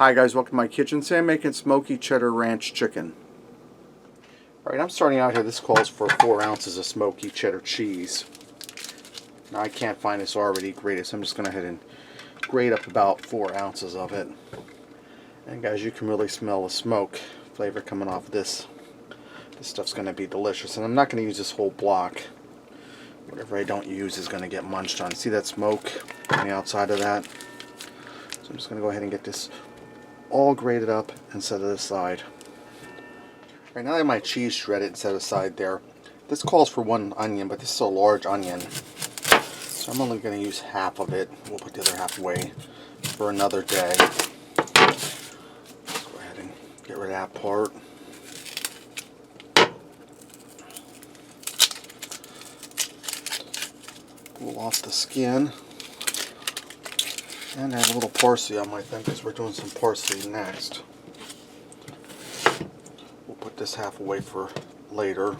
Hi guys, welcome to my kitchen. Today I'm making Smoky Cheddar Ranch Chicken. Alright, I'm starting out here. This calls for 4 ounces of Smoky Cheddar cheese. Now I can't find this already grated, so I'm just going to go ahead and grate up about 4 ounces of it. And guys, you can really smell the smoke flavor coming off of this. This stuff's going to be delicious. And I'm not going to use this whole block. Whatever I don't use is going to get munched on. See that smoke on the outside of that? So I'm just going to go ahead and get this all grated up and set it aside. Right now I have my cheese shredded and set aside there. This calls for 1 onion, but this is a large onion, so I'm only going to use half of it. We'll put the other half away for another day. Let's go ahead and get rid of that part. Pull off the skin. And I have a little parsley on my thing because we're doing some parsley next. We'll put this half away for later.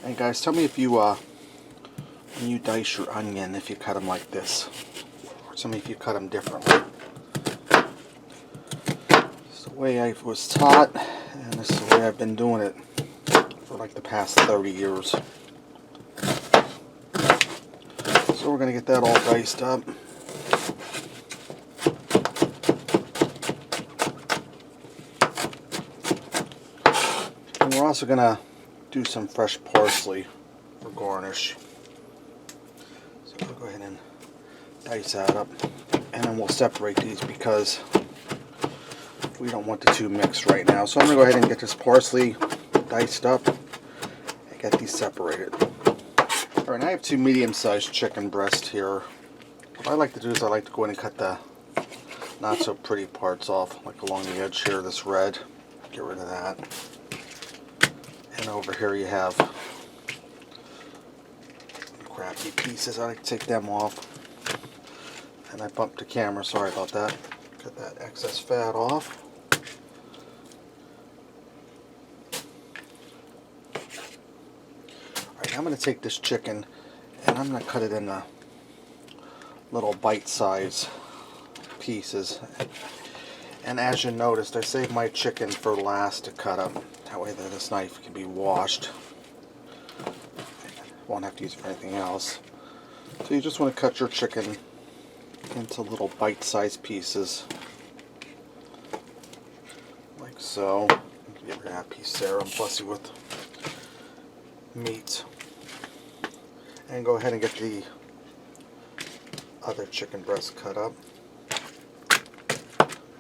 And guys, tell me if you, when you dice your onion, if you cut them like this. Or tell me if you cut them differently. This is the way I was taught, and this is the way I've been doing it for like the past 30 years. So we're going to get that all diced up. And we're also going to do some fresh parsley for garnish. So we'll go ahead and dice that up. And then we'll separate these because we don't want the two mixed right now. So I'm going to go ahead and get this parsley diced up and get these separated. Alright, I have 2 medium-sized chicken breasts here. What I like to do is I like to go in and cut the not so pretty parts off, like along the edge here, this red. Get rid of that. And over here you have crappy pieces. I like to take them off. And I bumped the camera, sorry about that. Cut that excess fat off. Alright, I'm going to take this chicken and I'm going to cut it into little bite-sized pieces. And as you noticed, I saved my chicken for last to cut up. That way this knife can be washed. Won't have to use it for anything else. So you just want to cut your chicken into little bite-sized pieces. Like so. Get rid of that piece there. I'm fussy with meat. And go ahead and get the other chicken breast cut up.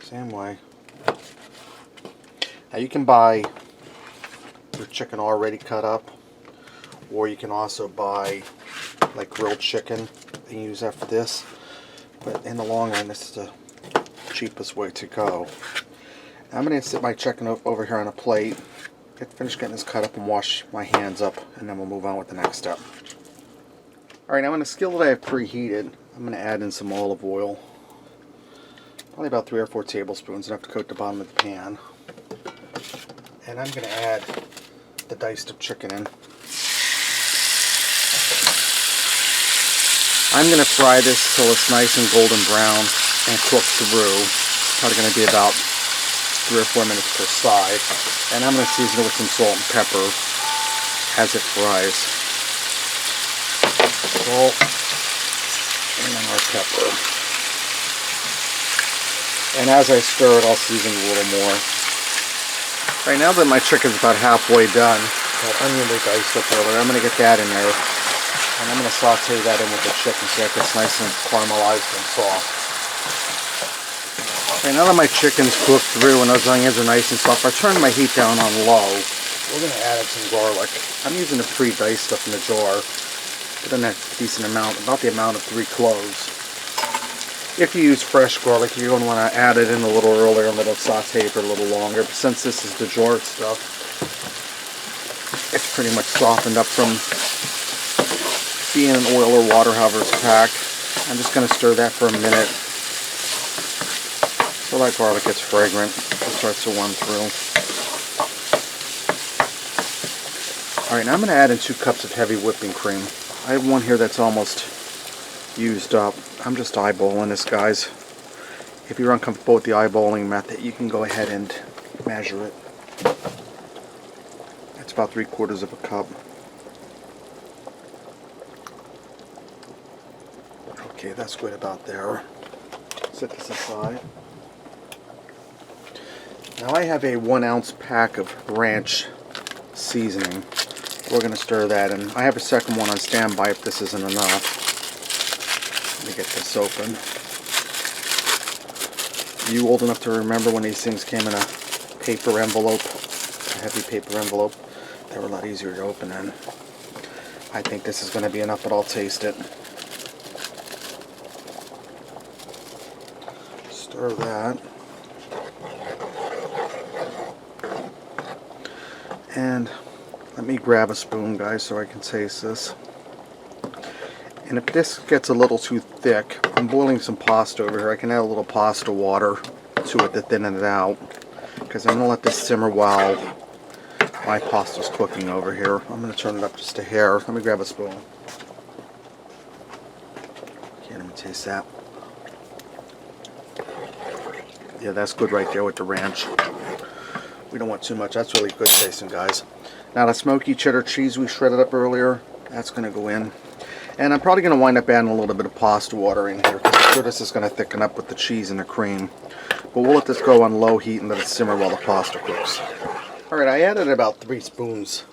Same way. Now you can buy your chicken already cut up, or you can also buy like grilled chicken and use that for this. But in the long run, this is the cheapest way to go. Now I'm going to sit my chicken over here on a plate, finish getting this cut up and wash my hands up, and then we'll move on with the next step. Alright, now in a skillet I have preheated, I'm going to add in some olive oil. Probably about 3 or 4 tablespoons, enough to coat the bottom of the pan. And I'm going to add the diced up chicken in. I'm going to fry this till it's nice and golden brown and cook through. Probably going to be about 3 or 4 minutes per side. And I'm going to season it with some salt and pepper as it fries. Salt and then our pepper. And as I stir it, I'll season a little more. Right now that my chicken's about halfway done, that onion we diced up earlier, I'm going to get that in there. And I'm going to saute that in with the chicken so that gets nice and caramelized and soft. Okay, now that my chicken's cooked through and those onions are nice and soft, I turn my heat down on low. We're going to add in some garlic. I'm using the pre-diced stuff in the jar. Put in a decent amount, about the amount of 3 cloves. If you use fresh garlic, you're going to want to add it in a little earlier and let it saute for a little longer. But since this is the jarred stuff, it's pretty much softened up from being in oil or water, however it's packed. I'm just going to stir that for a minute so that garlic gets fragrant. It starts to warm through. Alright, now I'm going to add in 2 cups of heavy whipping cream. I have one here that's almost used up. I'm just eyeballing this, guys. If you're uncomfortable with the eyeballing method, you can go ahead and measure it. It's about 3/4 of a cup. Okay, that's good about there. Set this aside. Now I have a 1-ounce pack of ranch seasoning. We're going to stir that in. I have a second one on standby if this isn't enough. Let me get this open. You old enough to remember when these things came in a paper envelope, a heavy paper envelope? They were a lot easier to open in. I think this is going to be enough, but I'll taste it. Stir that. And let me grab a spoon, guys, so I can taste this. And if this gets a little too thick, I'm boiling some pasta over here. I can add a little pasta water to it to thin it out, because I'm going to let this simmer while my pasta's cooking over here. I'm going to turn it up just a hair. Let me grab a spoon. Okay, let me taste that. Yeah, that's good right there with the ranch. We don't want too much. That's really good tasting, guys. Now the smoky cheddar cheese we shredded up earlier, that's going to go in. And I'm probably going to wind up adding a little bit of pasta water in here, because I'm sure this is going to thicken up with the cheese and the cream. But we'll let this go on low heat and let it simmer while the pasta cooks. Alright, I added about 3 spoons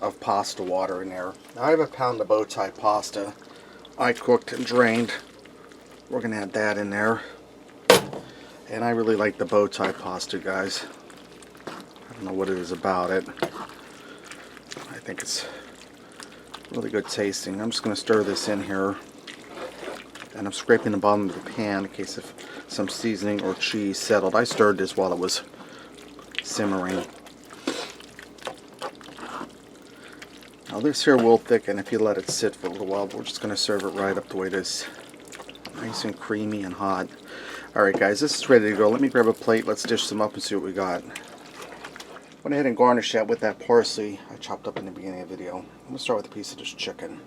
of pasta water in there. Now I have a pound of bow tie pasta I cooked and drained. We're going to add that in there. And I really like the bow tie pasta, guys. I don't know what it is about it. I think it's really good tasting. I'm just going to stir this in here. And I'm scraping the bottom of the pan in case of some seasoning or cheese settled. I stirred this while it was simmering. Now this here will thicken if you let it sit for a little while, but we're just going to serve it right up the way it is. Nice and creamy and hot. Alright guys, this is ready to go. Let me grab a plate. Let's dish some up and see what we got. Went ahead and garnished that with that parsley I chopped up in the beginning of the video. I'm going to start with a piece of this chicken.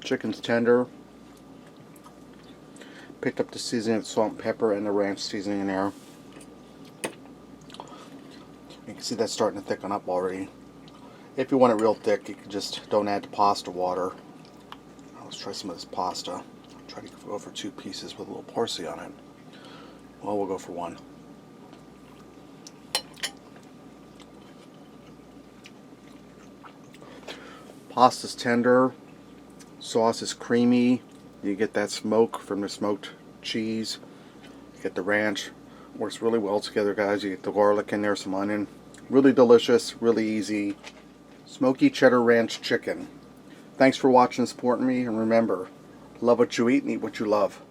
Chicken's tender. Picked up the seasoning, salt and pepper, and the ranch seasoning in there. You can see that's starting to thicken up already. If you want it real thick, you can just don't add the pasta water. Now let's try some of this pasta. I'll try to go for 2 pieces with a little parsley on it. Well, we'll go for 1. Pasta's tender. Sauce is creamy. You get that smoke from the smoked cheese. You get the ranch. Works really well together, guys. You get the garlic in there, some onion. Really delicious, really easy. Smoky cheddar ranch chicken. Thanks for watching and supporting me. And remember, love what you eat and eat what you love.